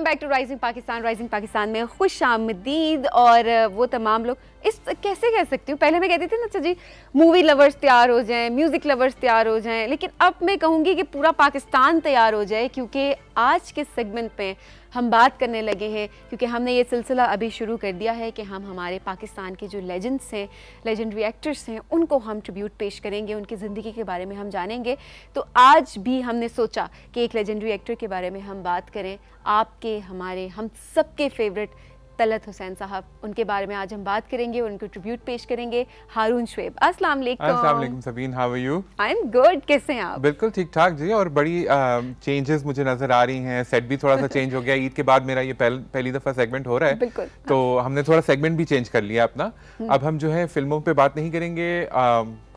Back to rising Pakistan में खुश आमदीद। और वो तमाम लोग इस कैसे कह सकती हूँ, पहले मैं कहती थी ना अच्छा जी मूवी लवर्स तैयार हो जाएं, म्यूज़िक लवर्स तैयार हो जाएं, लेकिन अब मैं कहूँगी कि पूरा पाकिस्तान तैयार हो जाए, क्योंकि आज के सेगमेंट पे हम बात करने लगे हैं, क्योंकि हमने ये सिलसिला अभी शुरू कर दिया है कि हम हमारे पाकिस्तान के जो लेजेंड्स हैं, लेजेंडरी एक्टर्स हैं, उनको हम ट्रिब्यूट पेश करेंगे, उनकी ज़िंदगी के बारे में हम जानेंगे। तो आज भी हमने सोचा कि एक लेजेंडरी एक्टर के बारे में हम बात करें, आपके हमारे हम सबके फेवरेट तलत हुसैन साहब, उनके बारे में आज हम बात करेंगे और उनको ट्रिब्यूट पेश करेंगे। हारून शुएब, अस्सलाम वालेकुम। Sabeen, how are you? I am good, कैसे हैं आप? बिल्कुल ठीक ठाक जी, और बड़ी चेंजेस मुझे नजर आ रही हैं, सेट भी थोड़ा सा चेंज हो गया। ईद के बाद मेरा ये पहली दफा सेगमेंट हो रहा है, बिल्कुल। तो हमने थोड़ा सेगमेंट भी चेंज कर लिया अपना। अब हम जो है फिल्मों पे बात नहीं करेंगे,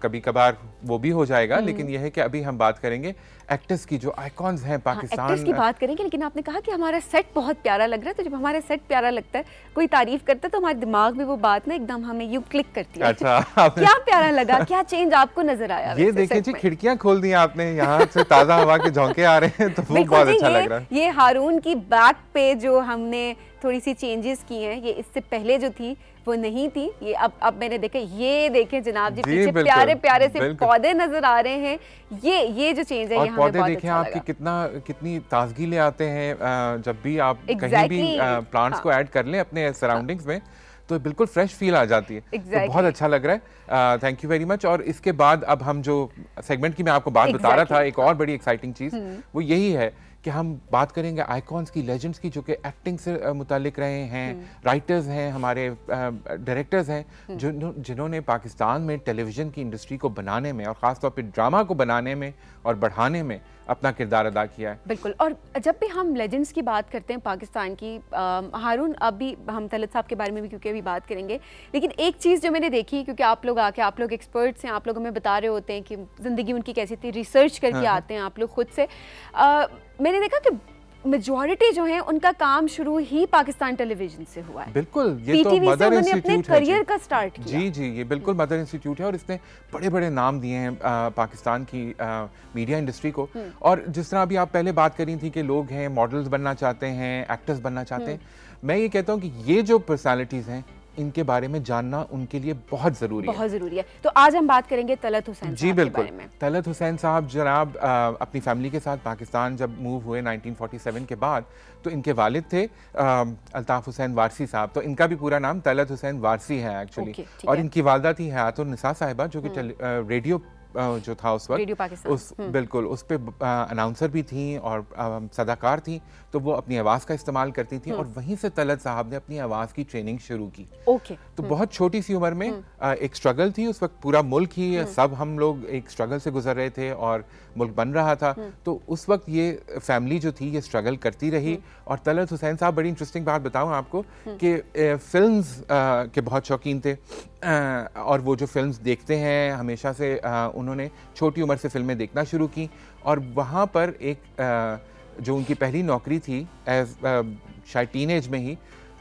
कभी कभार वो भी हो जाएगा, लेकिन यह है कि अभी हम बात करेंगे एक्टर्स की जो आइकॉन्स हैं पाकिस्तान। एक्टर्स की बात करेंगे, लेकिन आपने कहा कि हमारा सेट बहुत प्यारा लग रहा है, तो जब हमारा सेट प्यारा लगता है, कोई तारीफ करता है, तो हमारे दिमाग में वो बात ना एकदम हमें यूं क्लिक करती है। अच्छा, क्या प्यारा लगा, क्या चेंज आपको नजर आया? ये देखिए जी, खिड़कियां खोल दी आपने, यहाँ से ताजा हवा के झोंके आ रहे हैं, तो वो बहुत अच्छा लग रहा है। ये हारून की बैक पे जो हमने थोड़ी सी चेंजेस की हैं, ये इससे पहले जो थी वो नहीं थी, ये अब मैंने देखा। ये देखें जनाब जी, पीछे प्यारे प्यारे से पौधे नजर आ रहे हैं। ये जो चेंज है, ये हमें पौधे बहुत देखें अच्छा आपकी लगा। कितनी ताजगी ले आते हैं। जब भी आप कहीं भी प्लांट्स को ऐड कर लें अपने सराउंडिंग्स में, तो बिल्कुल फ्रेश फील आ जाती है। तो बहुत अच्छा लग रहा है, थैंक यू वेरी मच। और इसके बाद अब हम जो सेगमेंट की मैं आपको बात बता रहा था, एक और बड़ी एक्साइटिंग चीज़ वो यही है कि हम बात करेंगे आइकॉन्स की, लेजेंड्स की, जो कि एक्टिंग से मुतालिक रहे हैं, राइटर्स हैं, हमारे डायरेक्टर्स हैं, जिन्होंने पाकिस्तान में टेलीविज़न की इंडस्ट्री को बनाने में और ख़ास तौर पे ड्रामा को बनाने में और बढ़ाने में अपना किरदार अदा किया है। बिल्कुल। और जब भी हम लेजेंड्स की बात करते हैं पाकिस्तान की, हारून, अभी हम तलत साहब के बारे में भी क्योंकि अभी बात करेंगे, लेकिन एक चीज़ जो मैंने देखी, क्योंकि आप लोग आके, आप लोग एक्सपर्ट्स हैं, आप लोग हमें बता रहे होते हैं कि ज़िंदगी उनकी कैसी थी, रिसर्च करके आते हैं आप लोग खुद से। मैंने देखा कि मेजॉरिटी जो है उनका काम शुरू ही पाकिस्तान टेलीविजन से हुआ है। बिल्कुल, ये तो मदर इंस्टीट्यूट है, करियर का स्टार्ट किया। जी, ये बिल्कुल मदर इंस्टीट्यूट है, और इसने बड़े बड़े नाम दिए हैं पाकिस्तान की मीडिया इंडस्ट्री को। और जिस तरह अभी आप पहले बात करी थी कि लोग हैं मॉडल्स बनना चाहते हैं, एक्टर्स बनना चाहते हैं, मैं ये कहता हूँ कि ये जो पर्सनालिटीज़ हैं, इनके बारे में जानना उनके लिए बहुत ज़रूरी है। तो आज हम बात करेंगे तलत हुसैन जी बिल्कुल। तलत हुसैन साहब जनाब अपनी फैमिली के साथ पाकिस्तान जब मूव हुए 1947 के बाद, तो इनके वालिद थे अल्ताफ़ हुसैन वारसी साहब, तो इनका भी पूरा नाम तलत हुसैन वारसी है एक्चुअली। और इनकी वालदा थी हयातुन निसा साहिबा, जो कि रेडियो जो था उस वक्त, बिल्कुल उस पे अनाउंसर भी थी और सदाकार थी, तो वो अपनी आवाज़ का इस्तेमाल करती थी, और वहीं से तलत साहब ने अपनी आवाज़ की ट्रेनिंग शुरू की। तो बहुत छोटी सी उम्र में एक स्ट्रगल थी उस वक्त, पूरा मुल्क ही, सब हम लोग एक स्ट्रगल से गुजर रहे थे और मुल्क बन रहा था। तो उस वक्त ये फैमिली जो थी ये स्ट्रगल करती रही। और तलत हुसैन साहब, बड़ी इंटरेस्टिंग बात बताऊँ आपको कि फिल्म्स के बहुत शौकीन थे, और वो जो फिल्म्स देखते हैं हमेशा से, उन्होंने छोटी उम्र से फिल्में देखना शुरू की। और वहाँ पर एक जो उनकी पहली नौकरी थी एज शायद टीनेज में ही,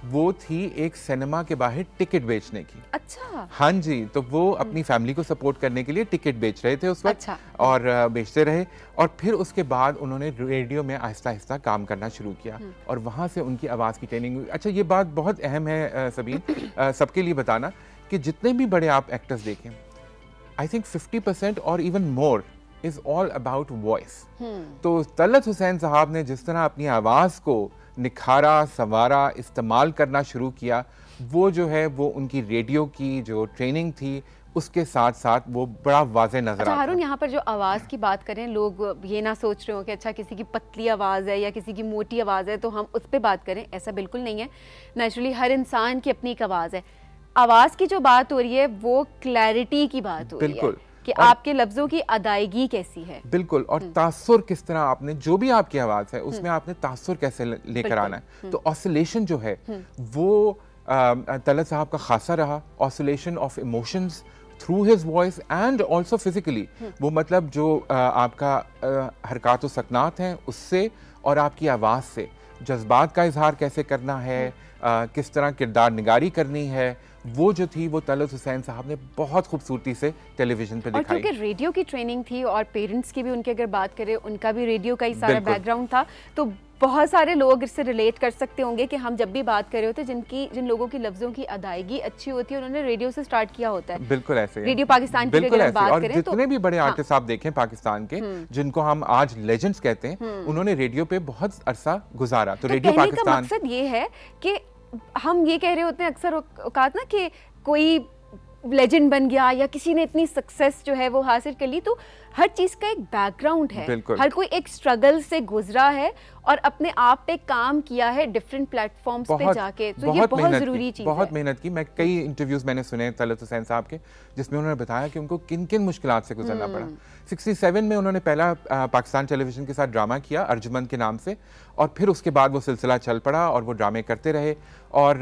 वो थी एक सिनेमा के बाहर टिकट बेचने की। अच्छा। हाँ जी, तो वो अपनी फैमिली को सपोर्ट करने के लिए टिकट बेच रहे थे उस वक्त। अच्छा। और बेचते रहे, और फिर उसके बाद उन्होंने रेडियो में आहिस्ता आहिस्ता काम करना शुरू किया, और वहाँ से उनकी आवाज़ की ट्रेनिंग हुई। अच्छा, ये बात बहुत अहम है सबीन, सबके लिए बताना कि जितने भी बड़े आप एक्टर्स देखें, आई थिंक 50% और even more is all about voice. तो तलत हुसैन साहब ने जिस तरह अपनी आवाज़ को निखारा, संवारा, इस्तेमाल करना शुरू किया, वो जो है वो उनकी रेडियो की जो ट्रेनिंग थी उसके साथ साथ वो बड़ा वाज़े नजर आता है। हारून, यहाँ पर जो आवाज़ की बात करें, लोग ये ना सोच रहे हो कि अच्छा किसी की पतली आवाज़ है या किसी की मोटी आवाज़ है तो हम उस पर बात करें, ऐसा बिल्कुल नहीं है। नेचुरली हर इंसान की अपनी एक आवाज़ है। आवाज़ की जो बात हो रही है वो क्लैरिटी की बात हो रही है कि आपके लफ्ज़ों की अदायगी कैसी है। बिल्कुल, और तासुर किस तरह, आपने जो भी आपकी आवाज़ है उसमें आपने तासुर कैसे लेकर आना है। तो ऑसिलेशन जो है वो तलत साहब का खासा रहा, oscillation of emotions through his voice and also physically. वो मतलब जो आपका हरकत व सकनात हैं उससे और आपकी आवाज़ से जज्बात का इजहार कैसे करना है, किस तरह किरदार निगारी करनी है, वो जो थी वो तलत हुसैन साहब ने बहुत खूबसूरती से टेलीविजन पे दिखाई। और क्योंकि रेडियो की ट्रेनिंग थी और पेरेंट्स की भी, उनकी अगर बात करें, उनका भी रेडियो का ही सारा बैकग्राउंड था, तो बहुत सारे लोग इससे रिलेट कर सकते होंगे कि हम जब भी बात कर रहे होते हैं जिन लोगों की लफ्जों की अदायगी अच्छी होती है, उन्होंने रेडियो से स्टार्ट किया होता है। बिल्कुल ऐसे रेडियो पाकिस्तान की अगर बात और करें जितने भी बड़े आर्टिस्ट आप देखें पाकिस्तान के, जिनको हम आज लेजेंड्स कहते हैं, उन्होंने रेडियो पे बहुत अरसा गुजारा। तो रेडियो पाकिस्तान, मकसद ये है कि हम ये कह रहे होते हैं अक्सर औकात ना कि कोई लेजेंड बन गया या किसी ने इतनी सक्सेस जो है वो हासिल कर ली, तो हर चीज का एक बैकग्राउंड है, हर कोई एक स्ट्रगल से गुजरा है और अपने आप पे काम किया है डिफरेंट प्लेटफॉर्म्स पे जाके। तो ये बहुत जरूरी चीज है। बहुत मेहनत की। मैं कई इंटरव्यूज मैंने सुने तलत हुसैन साहब के, जिसमें उन्होंने बताया कि उनको किन किन मुश्किलात से गुजरना पड़ा। 67 में उन्होंने पहला पाकिस्तान टेलीविजन के साथ ड्रामा किया अर्जुमंद के नाम से, और फिर उसके बाद वो सिलसिला चल पड़ा और वो ड्रामे करते रहे, और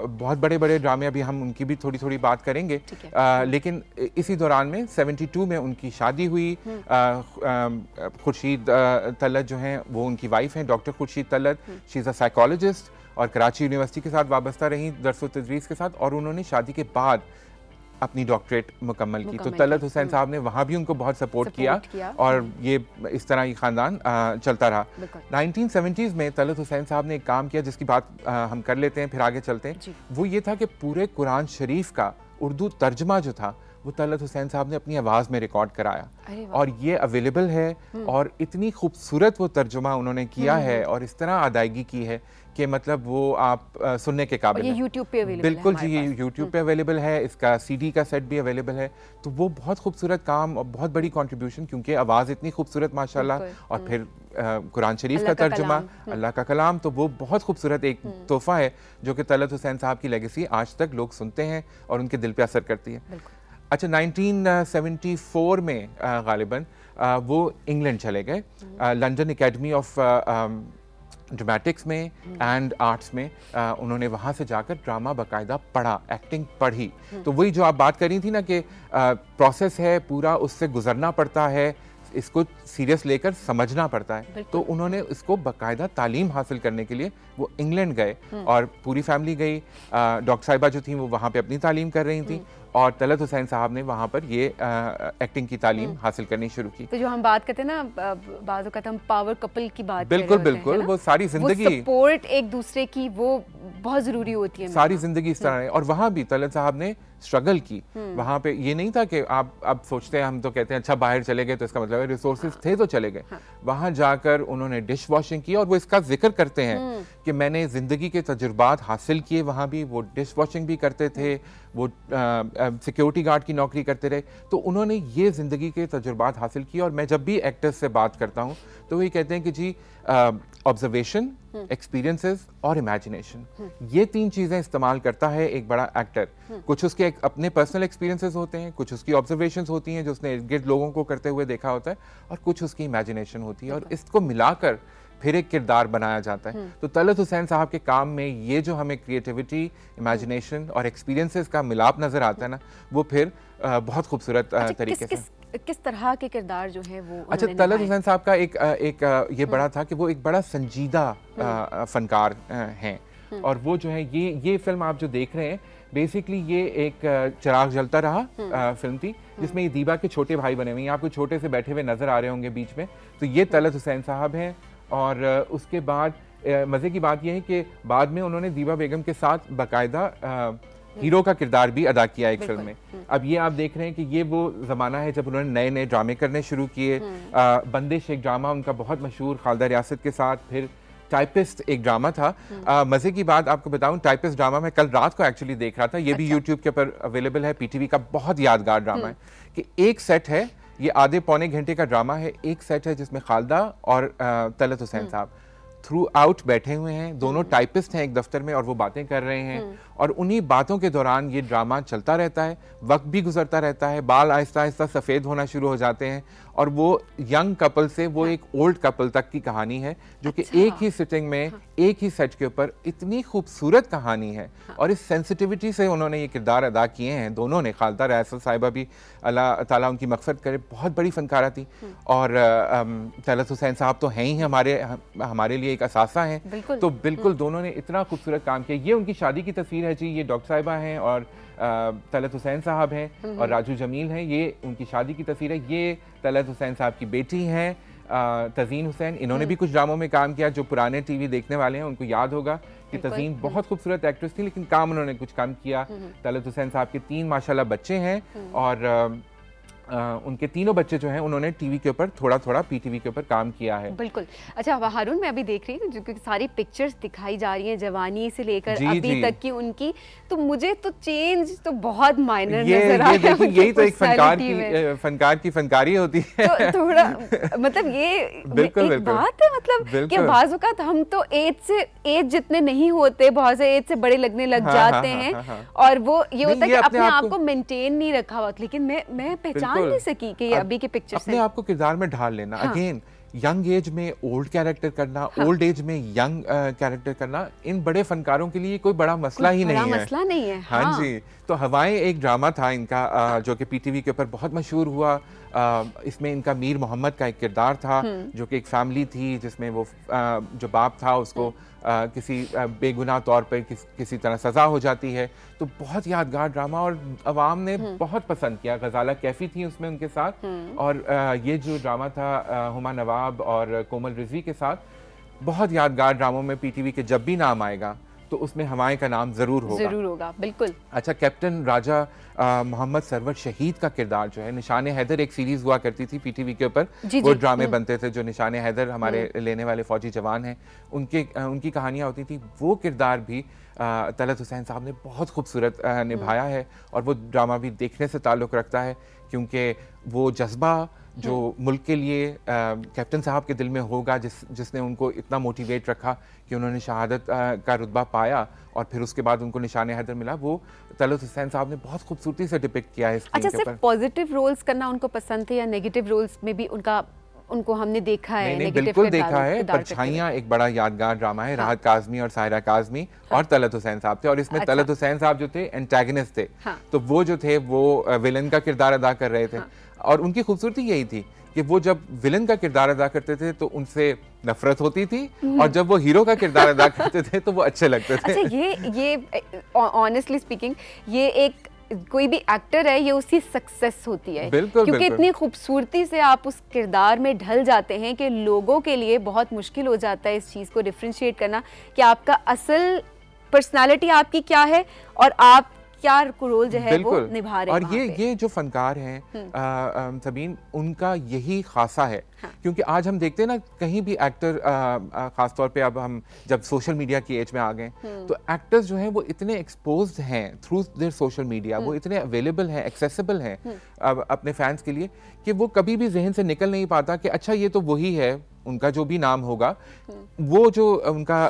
बहुत बड़े बड़े ड्रामे, अभी हम उनकी भी थोड़ी थोड़ी बात करेंगे। लेकिन इसी दौरान में 72 में उनकी शादी हुई। खुर्शीद तलत जो हैं वो उनकी वाइफ हैं, doctor Khurshid Talat. She is a psychologist और कराची यूनिवर्सिटी के साथ वाबस्ता रही दर्स व तदरीस के साथ, और उन्होंने शादी के बाद अपनी डॉक्टरेट मुकम्मल की। तो तलत हुसैन साहब ने वहाँ भी उनको बहुत सपोर्ट किया और ये इस तरह ये ख़ानदान चलता रहा। 1970s में तलत हुसैन साहब ने एक काम किया जिसकी बात हम कर लेते हैं, फिर आगे चलते हैं। वो ये था कि पूरे कुरान शरीफ का उर्दू तर्जमा जो था वो तलत हुसैन साहब ने अपनी आवाज़ में रिकॉर्ड कराया, और ये अवेलेबल है। और इतनी खूबसूरत वो तर्जुमा उन्होंने किया है और इस तरह अदायगी की है कि मतलब वो आप सुनने के काबिल है। यूट्यूब पे अवेलेबल बिल्कुल जी, ये यूट्यूब पे अवेलेबल है। इसका CD का सेट भी अवेलेबल है। तो वो बहुत खूबसूरत काम और बहुत बड़ी कंट्रीब्यूशन, क्योंकि आवाज़ इतनी खूबसूरत माशाल्लाह, और फिर कुरान शरीफ का तर्जुमा, अल्लाह का कलाम, तो वो बहुत खूबसूरत एक तोहफा है जो कि तलत हुसैन साहब की लेगेसी आज तक लोग सुनते हैं और उनके दिल पे असर करती है। अच्छा, 1974 में गालिबन वो इंग्लैंड चले गए, लंदन एकेडमी ऑफ ड्रामेटिक्स में एंड आर्ट्स में। उन्होंने वहाँ से जाकर ड्रामा बाकायदा पढ़ा, एक्टिंग पढ़ी। तो वही जो आप बात कर रही थी ना कि प्रोसेस है पूरा, उससे गुजरना पड़ता है, इसको सीरियस लेकर समझना पड़ता है। तो उन्होंने इसको बाकायदा तालीम हासिल करने के लिए वो इंग्लैंड गए, और पूरी फैमिली गई। डॉक्टर साहिबा जो थी वो वहाँ पे अपनी तालीम कर रही थी, और तलत हुसैन साहब ने वहाँ पर ये एक्टिंग की तालीम हासिल करनी शुरू की। तो जो हम बात करते हैं ना, बाज़ औक़ात हम पावर कपल की बात बिल्कुल बिल्कुल, वो सारी जिंदगी सपोर्ट एक दूसरे की वो बहुत जरूरी होती है। सारी जिंदगी इस तरह है। और वहाँ भी तलत साहब ने स्ट्रगल की। वहाँ पे ये नहीं था कि आप अब सोचते हैं, हम तो कहते हैं अच्छा बाहर चले गए तो इसका मतलब है रिसोर्सेज थे तो चले गए। वहाँ जाकर उन्होंने डिश वॉशिंग की, और वो इसका जिक्र करते हैं कि मैंने ज़िंदगी के तजुर्बात हासिल किए। वहाँ भी वो डिश वॉशिंग भी करते थे, वो सिक्योरिटी गार्ड की नौकरी करते रहे। तो उन्होंने ये ज़िंदगी के तजुर्बात हासिल किए। और मैं जब भी एक्टर्स से बात करता हूँ तो वही कहते हैं कि जी ऑब्जर्वेशन, एक्सपीरियंसेस और इमेजिनेशन, ये तीन चीज़ें इस्तेमाल करता है एक बड़ा एक्टर। कुछ उसके अपने पर्सनल एक्सपीरियंसेस होते हैं, कुछ उसकी ऑब्जर्वेशंस होती हैं जो उसने इर्द गिर्द लोगों को करते हुए देखा होता है, और कुछ उसकी इमेजिनेशन होती है, और इसको मिलाकर फिर एक किरदार बनाया जाता है। तो तलत हुसैन साहब के काम में ये जो हमें क्रिएटिविटी, इमेजिनेशन और एक्सपीरियंसेस का मिलाप नज़र आता है ना, वो फिर बहुत खूबसूरत तरीके से। किस तरह के किरदार जो है वो? अच्छा, तलत हुसैन साहब का एक ये बड़ा था कि वो एक बड़ा संजीदा फनकार हैं, और वो जो है ये फिल्म आप जो देख रहे हैं, बेसिकली ये एक चिराग जलता रहा फिल्म थी, जिसमें ये दीबा के छोटे भाई बने हुए हैं। आपको छोटे से बैठे हुए नजर आ रहे होंगे बीच में, तो ये तलत हुसैन साहब हैं। और उसके बाद मज़े की बात यह है कि बाद में उन्होंने दीबा बेगम के साथ बाकायदा हीरो का किरदार भी अदा किया एक फिल्म में। अब ये आप देख रहे हैं कि ये वो ज़माना है जब उन्होंने नए नए ड्रामे करने शुरू किए। बंदिश एक ड्रामा उनका बहुत मशहूर खालिदा रियासत के साथ, फिर टाइपिस्ट एक ड्रामा था। मज़े की बात आपको बताऊं, टाइपिस्ट ड्रामा मैं कल रात को एक्चुअली देख रहा था, ये भी यूट्यूब के ऊपर अवेलेबल है। PTV का बहुत यादगार ड्रामा है कि एक सेट है, ये आधे पौने घंटे का ड्रामा है। एक सेट है जिसमें खालिदा और तलत हुसैन साहब थ्रू आउट बैठे हुए हैं, दोनों टाइपिस्ट हैं एक दफ्तर में, और वो बातें कर रहे हैं, और उन्हीं बातों के दौरान ये ड्रामा चलता रहता है। वक्त भी गुजरता रहता है, बाल आहिस्ता आहिस्ता सफ़ेद होना शुरू हो जाते हैं, और वो यंग कपल से वो एक ओल्ड कपल तक की कहानी है, जो कि एक ही सिटिंग में एक ही सेट के ऊपर इतनी खूबसूरत कहानी है। और इस सेंसिटिविटी से उन्होंने ये किरदार अदा किए हैं दोनों ने। खालिदा रियासत साहिबा भी अल्लाह ताला उनकी मग़फ़िरत करे, बहुत बड़ी फ़नकारा थी, और तलत हुसैन साहब तो हैं ही हमारे लिए एक असासा हैं। तो बिल्कुल दोनों ने इतना खूबसूरत काम किया। ये उनकी शादी की तस्वीर है जी, ये डॉक्टर साहिबा हैं और तलत हुसैन साहब हैं और राजू जमील हैं, ये उनकी शादी की तस्वीर है। ये तलत हुसैन साहब की बेटी हैं तज़ीन हुसैन, इन्होंने भी कुछ ड्रामों में काम किया। जो पुराने टीवी देखने वाले हैं उनको याद होगा कि तज़ीन बहुत खूबसूरत एक्ट्रेस थी, लेकिन काम उन्होंने कुछ कम किया। तलत हुसैन साहब के 3 माशाल्लाह बच्चे हैं और उनके तीनों बच्चे जो हैं उन्होंने टीवी के ऊपर थोड़ा थोड़ा पीटीवी के ऊपर काम किया है। बिल्कुल। अच्छा हारून, मैं अभी देख रही हूँ जो कि सारी पिक्चर्स दिखाई जा रही हैं जवानी से लेकर अभी तक की उनकी, तो मुझे तो चेंज तो बहुत माइनर नजर आ रहा है। यही तो एक फनकार की फनकारी होती है। तो थोड़ा मतलब ये एक बात है, मतलब कि बाज़ औक़ात हम तो एज जितने नहीं होते, बहुत से एज से बड़े लगने लग जाते हैं और वो ये होता है कि अपने आप को मेंटेन नहीं रखा हुआ। लेकिन मैं पहचान नहीं सकी कि ये अभी के पिक्चर अपने आप को किरदार में ढाल लेना। अगेन यंग एज में ओल्ड कैरेक्टर करना, ओल्ड एज में यंग कैरेक्टर करना, इन बड़े फनकारों के लिए कोई बड़ा मसला ही नहीं है। हाँ जी। तो हवाएं एक ड्रामा था इनका जो कि पीटीवी के ऊपर बहुत मशहूर हुआ। इसमें इनका मीर मोहम्मद का एक किरदार था जो कि एक फैमिली थी जिसमें वो जो बाप था उसको किसी बेगुनाह तौर पर किसी तरह सज़ा हो जाती है। तो बहुत यादगार ड्रामा और अवाम ने बहुत पसंद किया। गजाला कैफी थी उसमें उनके साथ और ये जो ड्रामा था हुमा नवाब और कोमल रिजवी के साथ, बहुत यादगार ड्रामों में पीटीवी के जब भी नाम आएगा तो उसमें हवाएं का नाम जरूर होगा। बिल्कुल। अच्छा, कैप्टन राजा मोहम्मद सरवर शहीद का किरदार जो है, निशाने हैदर एक सीरीज हुआ करती थी पीटीवी के ऊपर, वो ड्रामे बनते थे जो निशाने हैदर हमारे लेने वाले फौजी जवान हैं उनकी कहानियां होती थी। वो किरदार भी तलत हुसैन साहब ने बहुत खूबसूरत निभाया है और वो ड्रामा भी देखने से ताल्लुक़ रखता है क्योंकि वो जज्बा जो मुल्क के लिए कैप्टन साहब के दिल में होगा, जिसने उनको इतना मोटिवेट रखा कि उन्होंने शहादत का रुतबा पाया और फिर उसके बाद उनको निशाने हैदर मिला, वो तलत हुसैन साहब ने बहुत खूबसूरती से डिपिक्ट किया है स्क्रीन के ऊपर। सिर्फ पॉजिटिव रोल्स करना उनको पसंद थे या नेगेटिव रोल्स में भी उनको हमने देखा है? नहीं, बिल्कुल देखा है। परछाइयाँ एक बड़ा यादगार ड्रामा है। राहत काज़मी और सायरा काज़मी और तलत हुसैन साहब थे और इसमें तलत हुसैन साहब जो थे एंटागनिस्ट थे, तो वो जो थे वो विलन का किरदार अदा कर रहे थे और उनकी खूबसूरती यही थी कि वो जब विलन का किरदार अदा करते थे तो उनसे नफरत होती थी और जब वो हीरो का किरदार अदा करते थे तो वो अच्छे लगते थे। अच्छा, ये ऑनेस्टली स्पीकिंग ये एक कोई भी एक्टर है, ये उसकी सक्सेस होती है। क्योंकि इतनी खूबसूरती से आप उस किरदार में ढल जाते हैं कि लोगों के लिए बहुत मुश्किल हो जाता है इस चीज़ को डिफरेंशिएट करना कि आपका असल पर्सनालिटी आपकी क्या है और आप क्या रोल जो है वो निभा रहे हैं। और ये जो फनकार हैं सबीन, उनका यही खासा है। क्योंकि आज हम देखते हैं ना कहीं भी एक्टर, खास तौर पे अब हम जब सोशल मीडिया की एज में आ गए तो एक्टर्स जो हैं वो इतने एक्सपोज्ड हैं थ्रू देयर सोशल मीडिया, वो इतने अवेलेबल हैं, एक्सेसिबल हैं अपने फैंस के लिए कि वो कभी भी जहन से निकल नहीं पाता कि अच्छा ये तो वही है, उनका जो भी नाम होगा, वो जो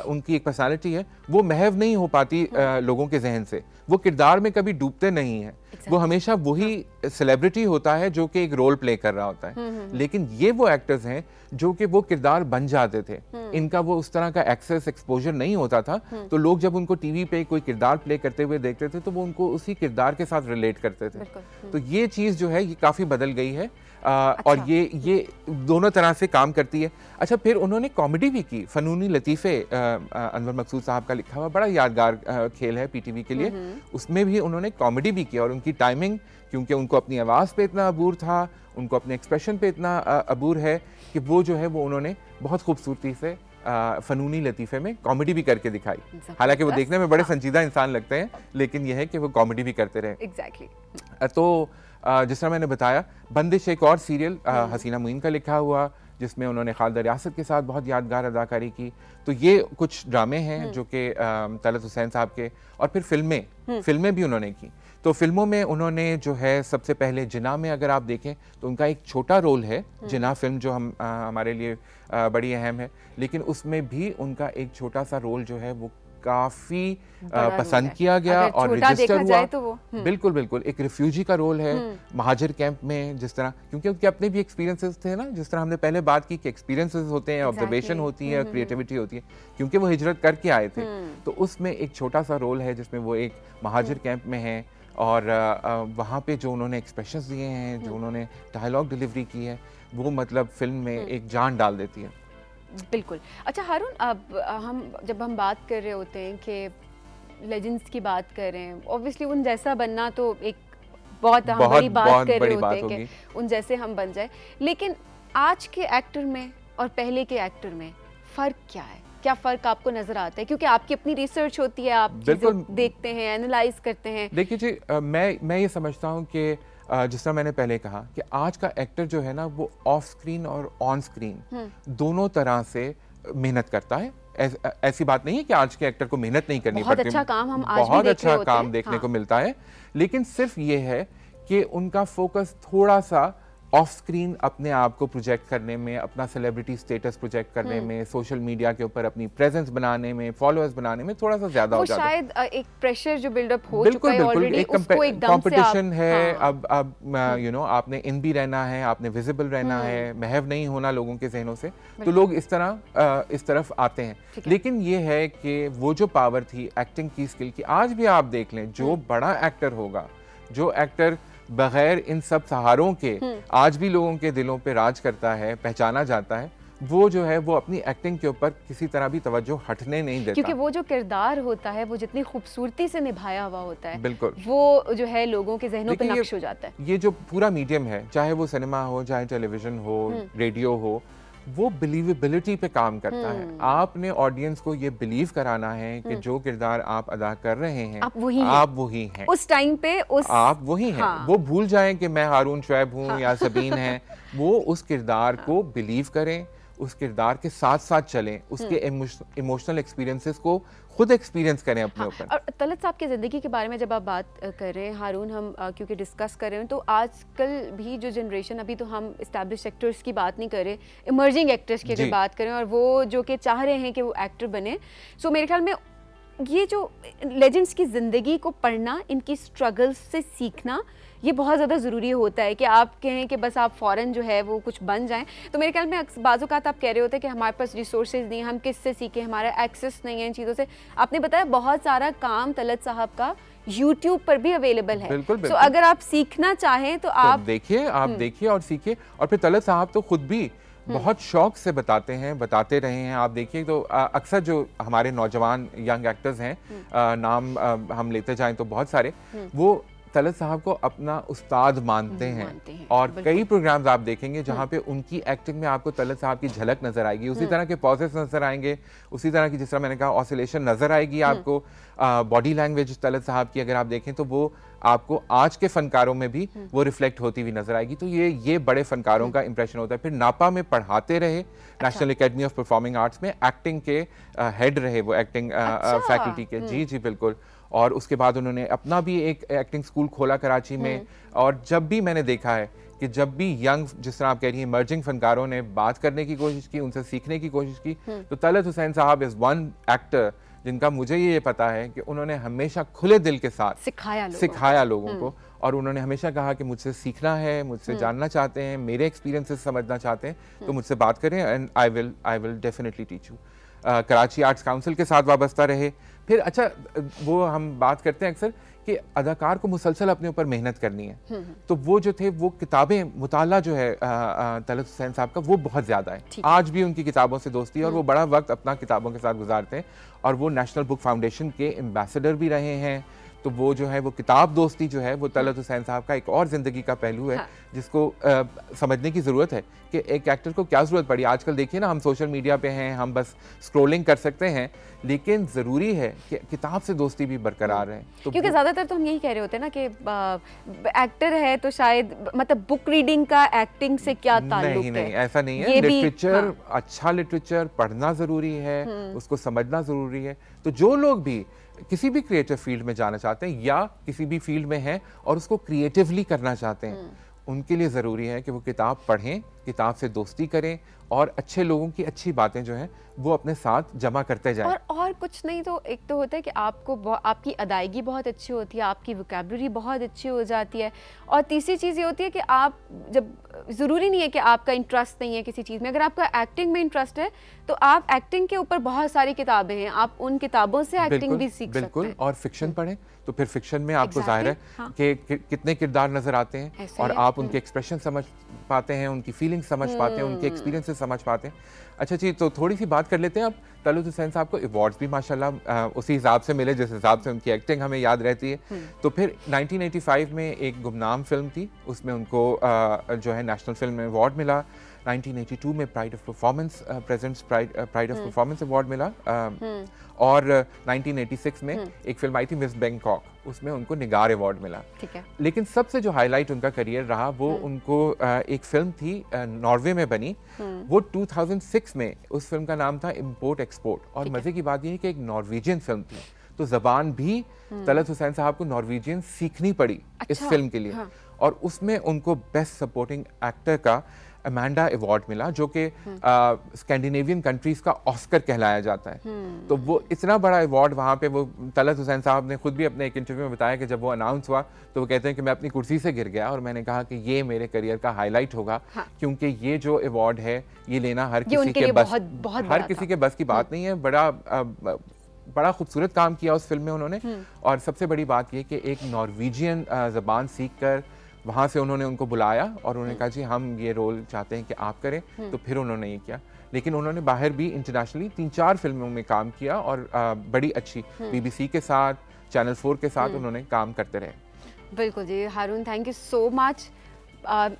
उनकी एक पर्सनालिटी है वो महव नहीं हो पाती लोगों के जहन से। वो किरदार में कभी डूबते नहीं हैं। वो हमेशा वही सेलिब्रिटी होता है जो कि एक रोल प्ले कर रहा होता है। लेकिन ये वो एक्टर्स हैं जो कि वो किरदार बन जाते थे। इनका वो उस तरह का एक्सेस एक्सपोजर नहीं होता था, तो लोग जब उनको टीवी पे कोई किरदार प्ले करते हुए देखते थे तो वो उनको उसी किरदार के साथ रिलेट करते थे। तो ये चीज़ जो है ये काफ़ी बदल गई है। और ये दोनों तरह से काम करती है। अच्छा, फिर उन्होंने कॉमेडी भी की। फ़नूनी लतीफ़े अनवर मकसूद साहब का लिखा हुआ बड़ा यादगार खेल है पीटीवी के लिए, उसमें भी उन्होंने कॉमेडी भी की और उनकी टाइमिंग, क्योंकि उनको अपनी आवाज़ पे इतना अबूर था, उनको अपने एक्सप्रेशन पे इतना अबूर है कि वो जो है वो उन्होंने बहुत खूबसूरती से फ़नूनी लतीफ़े में कॉमेडी भी करके दिखाई। हालांकि वो देखने में बड़े संजीदा इंसान लगते हैं, लेकिन यह है कि वो कॉमेडी भी करते रहे। एग्जैक्टली। तो जिस तरह मैंने बताया, बंदिश एक और सीरियल हसीना मुइन का लिखा हुआ जिसमें उन्होंने खालिदा रियासत के साथ बहुत यादगार अदाकारी की। तो ये कुछ ड्रामे हैं जो कि तलत हुसैन साहब के, और फिर फिल्में भी उन्होंने की। तो फिल्मों में उन्होंने जो है सबसे पहले जिना में अगर आप देखें तो उनका एक छोटा रोल है। जिना फिल्म जो हमारे लिए बड़ी अहम है, लेकिन उसमें भी उनका एक छोटा सा रोल जो है वो काफ़ी पसंद किया गया और रजिस्टर हुआ। तो वो बिल्कुल एक रिफ्यूजी का रोल है महाजर कैंप में, जिस तरह, क्योंकि उनके अपने भी एक्सपीरियंसेस थे ना, जिस तरह हमने पहले बात की कि एक्सपीरियंसेस होते हैं, ऑब्जर्वेशन होती है, क्रिएटिविटी होती है, क्योंकि वो हिजरत करके आए थे। तो उसमें एक छोटा सा रोल है जिसमें वो एक महाजर कैंप में है और वहाँ पे जो उन्होंने एक्सप्रेशंस दिए हैं, जो उन्होंने डायलॉग डिलीवरी की है, वो मतलब फिल्म में एक जान डाल देती है। बिल्कुल। अच्छा हारून, अब जब हम बात कर रहे होते हैं कि लेजेंड्स की बात कर रहे हैं, ऑब्वियसली उन जैसा बनना तो एक बहुत बड़ी बात कर रहे होते हैं कि उन जैसे हम बन जाए, लेकिन आज के एक्टर में और पहले के एक्टर में फ़र्क क्या है? क्या फ़र्क आपको नज़र आता है? क्योंकि आपकी अपनी रिसर्च होती है, आप चीज़ें देखते हैं, एनालाइज करते हैं। देखिए जी, मैं ये समझता हूँ कि जिस तरह मैंने पहले कहा कि आज का एक्टर जो है ना वो ऑफ स्क्रीन और ऑन स्क्रीन दोनों तरह से मेहनत करता है। ऐसी बात नहीं है कि आज के एक्टर को मेहनत नहीं करनी पड़ती, बहुत अच्छा काम हम आज बहुत भी अच्छा काम देखने को मिलता है, लेकिन सिर्फ ये है कि उनका फोकस थोड़ा सा ऑफ स्क्रीन अपने आप को प्रोजेक्ट करने में, अपना सेलिब्रिटी स्टेटस प्रोजेक्ट करने में, सोशल मीडिया के ऊपर अपनी प्रेजेंस बनाने में, फॉलोअर्स बनाने में थोड़ा सा ज्यादा हो जाता है। शायद एक प्रेशर जो बिल्डअप हो चुका है ऑलरेडी, उसको एकदम से कंपटीशन है। अब यू नो आपने इन भी रहना है, आपने विजिबल रहना है, महव नहीं होना लोगों के जहनों से, तो लोग इस तरफ आते हैं। लेकिन ये है कि वो जो पावर थी एक्टिंग की, स्किल की, आज भी आप देख लें, जो बड़ा एक्टर होगा, जो एक्टर बगैर इन सब सहारों के आज भी लोगों के दिलों पे राज करता है, पहचाना जाता है, वो जो है वो अपनी एक्टिंग के ऊपर किसी तरह भी तवज्जो हटने नहीं देता, क्योंकि वो जो किरदार होता है वो जितनी खूबसूरती से निभाया हुआ होता है, बिल्कुल वो जो है लोगों के जहनों पे नक्श हो जाता है। ये जो पूरा मीडियम है, चाहे वो सिनेमा हो, चाहे टेलीविजन हो, रेडियो हो, वो बिलीवेबिलिटी पे काम करता है। आपने ऑडियंस को ये बिलीव कराना है कि जो किरदार आप अदा कर रहे हैं आप वही हैं उस टाइम पे, आप वही हैं। वो भूल जाएं कि मैं हारून शुएब हूँ या सबीन है, वो उस किरदार को बिलीव करें, उस किरदार के साथ साथ चलें, उसके इमोशनल एक्सपीरियंसेस को खुद एक्सपीरियंस करें अपने ऊपर। और तलत साहब की ज़िंदगी के बारे में जब आप बात कर रहे हैं हारून, हम क्योंकि डिस्कस कर रहे हैं, तो आजकल भी जो जनरेशन, अभी तो हम इस्टेब्लिश एक्टर्स की बात नहीं कर रहे, इमर्जिंग एक्टर्स की अगर बात करें, और वो जो कि चाह रहे हैं कि वो एक्टर बने, सो मेरे ख्याल में ये जो लेजेंड्स की ज़िंदगी को पढ़ना, इनकी स्ट्रगल्स से सीखना, ये बहुत ज़्यादा ज़रूरी होता है कि आप कहें कि बस आप फ़ौरन जो है वो कुछ बन जाएं। तो मेरे ख्याल में बाज़-औक़ात आप कह रहे होते हैं कि हमारे पास रिसोर्सेज नहीं है, हम किससे सीखें, हमारा एक्सेस नहीं है इन चीज़ों से। आपने बताया बहुत सारा काम तलत साहब का यूट्यूब पर भी अवेलेबल है। बिल्कुल। तो अगर आप सीखना चाहें तो आप देखिए और सीखिए। और फिर तलत साहब तो खुद भी बहुत शौक से बताते रहे हैं। आप देखिए तो अक्सर जो हमारे नौजवान यंग एक्टर्स हैं, नाम हम लेते जाएं तो बहुत सारे, वो तलत साहब को अपना उस्ताद मानते हैं। और कई प्रोग्राम्स आप देखेंगे जहाँ पे उनकी एक्टिंग में आपको तलत साहब की झलक नजर आएगी, उसी तरह के पॉजेस नजर आएंगे, उसी तरह की, जिस तरह मैंने कहा, ऑसिलेशन नजर आएगी आपको। बॉडी लैंग्वेज तलत साहब की अगर आप देखें तो वो आपको आज के फनकारों में भी वो रिफ्लेक्ट होती हुई नजर आएगी। तो ये बड़े फनकारों का इंप्रेशन होता है। फिर नापा में पढ़ाते रहे, national academy of performing arts में एक्टिंग के हेड रहे, वो एक्टिंग फैकल्टी के। जी बिल्कुल। और उसके बाद उन्होंने अपना भी एक एक्टिंग स्कूल खोला कराची में। और जब भी मैंने देखा है कि जब भी यंग, जिस तरह आप कह रही हैं, इमर्जिंग फनकारों ने बात करने की कोशिश की, उनसे सीखने की कोशिश की, तो तलत हुसैन साहब इज वन एक्टर जिनका मुझे ये पता है कि उन्होंने हमेशा खुले दिल के साथ सिखाया लोगों को। और उन्होंने हमेशा कहा कि मुझसे सीखना है, मुझसे जानना चाहते हैं, मेरे एक्सपीरियंसेस समझना चाहते हैं, तो मुझसे बात करें, and I will definitely teach you. Karachi arts council के साथ वाबस्ता रहे। फिर अच्छा, वो हम बात करते हैं अक्सर कि अदाकार को मुसलसल अपने ऊपर मेहनत करनी है, तो वो जो थे, वो किताबें मुताला जो है तलत हुसैन साहब का, वो बहुत ज़्यादा है। आज भी उनकी किताबों से दोस्ती है और वो बड़ा वक्त अपना किताबों के साथ गुजारते हैं। और वो नेशनल बुक फाउंडेशन के एम्बेसडर भी रहे हैं। तो वो जो है, वो किताब दोस्ती जो है, वो तलत हुसैन साहब का एक और ज़िंदगी का पहलू है, जिसको समझने की ज़रूरत है कि एक एक्टर को क्या ज़रूरत पड़ी। आजकल देखिए ना, हम सोशल मीडिया पे हैं, हम बस स्क्रॉलिंग कर सकते हैं, लेकिन ज़रूरी है कि किताब से दोस्ती भी बरकरार रहे। तो क्योंकि ज़्यादातर तो हम यही कह रहे होते हैं ना कि एक्टर है तो शायद, मतलब बुक रीडिंग का एक्टिंग से क्या ताल्लुक है? नहीं, ऐसा नहीं है। लिटरेचर, अच्छा लिटरेचर पढ़ना ज़रूरी है, उसको समझना ज़रूरी है। तो जो लोग भी किसी भी क्रिएटिव फील्ड में जाना चाहते हैं या किसी भी फील्ड में हैं और उसको क्रिएटिवली करना चाहते हैं, उनके लिए ज़रूरी है कि वो किताब पढ़ें, किताब से दोस्ती करें और अच्छे लोगों की अच्छी बातें जो हैं वो अपने साथ जमा करते जाएं। और कुछ नहीं तो एक तो होता है कि आपकी अदायगी बहुत अच्छी होती है, आपकी वोकैबुलरी बहुत अच्छी हो जाती है। और तीसरी चीज़ ये होती है कि आप जब, ज़रूरी नहीं है कि आपका इंटरेस्ट नहीं है किसी चीज़ में, अगर आपका एक्टिंग में इंटरेस्ट है तो आप एक्टिंग के ऊपर बहुत सारी किताबें हैं, आप उन किताबों से एक्टिंग भी सीख सकते हैं। और फिक्शन पढ़ें तो फिर फिक्शन में आपको जाहिर है कि कितने किरदार नजर आते हैं और आप उनके एक्सप्रेशन समझ पाते हैं, उनकी फीलिंग समझ पाते हैं, उनके एक्सपीरियंसेस समझ पाते हैं। अच्छा जी, तो थोड़ी सी बात कर लेते हैं अब। तलत हुसैन साहब को अवार्ड्स भी माशाल्लाह उसी हिसाब से मिले जिस हिसाब से उनकी एक्टिंग हमें याद रहती है। तो फिर 1985 में एक गुमनाम फिल्म थी, उसमें उनको जो है नेशनल फिल्म अवार्ड मिला। 1982 में pride of performance presents pride of performance award मिला, और 1986 में एक फिल्म आई थी मिस बैंकॉक, उसमें उनको निगार अवार्ड मिला। ठीक है। लेकिन सबसे जो हाईलाइट उनका करियर रहा वो उनको एक फिल्म थी नॉर्वे में बनी, वो 2006 में, उस फिल्म का नाम था इम्पोर्ट एक्सपोर्ट, और मजे की बात ये है कि एक नॉर्वेजियन फिल्म थी, तो जबान भी तलत हुसैन साहब को नॉर्वेजियन सीखनी पड़ी इस फिल्म के लिए। हाँ। और उसमें उनको बेस्ट सपोर्टिंग एक्टर का अमांडा अवार्ड मिला, जो कि स्कैंडिनेवियन कंट्रीज का ऑस्कर कहलाया जाता है। तो वो इतना बड़ा अवार्ड वहाँ पे, वो तलत हुसैन साहब ने खुद भी अपने एक इंटरव्यू में बताया कि जब वो अनाउंस हुआ तो वो कहते हैं कि मैं अपनी कुर्सी से गिर गया और मैंने कहा कि ये मेरे करियर का हाईलाइट होगा। हाँ। क्योंकि ये जो अवार्ड है ये लेना हर किसी के बस, हर किसी के बस की बात नहीं है। बड़ा खूबसूरत काम किया उस फिल्म में उन्होंने, और सबसे बड़ी बात ये कि एक नॉर्वेजियन ज़बान सीखकर वहाँ से उन्होंने उनको बुलाया और उन्होंने कहा जी हम ये रोल चाहते हैं कि आप करें, तो फिर उन्होंने ये किया। लेकिन उन्होंने बाहर भी इंटरनेशनली 3-4 फिल्मों में काम किया, और बड़ी अच्छी BBC के साथ, चैनल 4 के साथ उन्होंने काम करते रहे। बिल्कुल जी Haroon, thank you so much.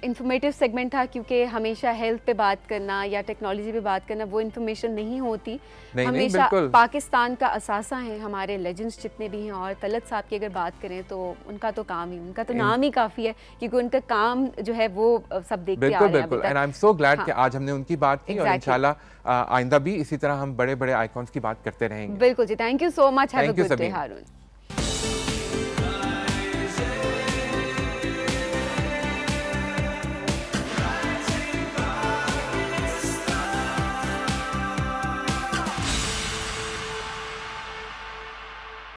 Informative segment था, क्योंकि हमेशा हेल्थ पे बात करना या टेक्नोलॉजी पे बात करना वो इन्फॉर्मेशन नहीं होती। हमेशा पाकिस्तान का असासा है हमारे लेजेंड्स जितने भी हैं, और तलत साहब की अगर बात करें तो उनका तो काम ही, उनका तो नाम ही काफ़ी है, क्योंकि उनका काम जो है वो सब देखते आ रहे हैं। And I am so glad कि आज हमने उनकी बात की, और इंशाल्लाह आइंदा भी इसी तरह हम बड़े बड़े आइकॉन्स की बात करते रहेंगे। बिल्कुल जी, thank you so much, have a good day Haroon.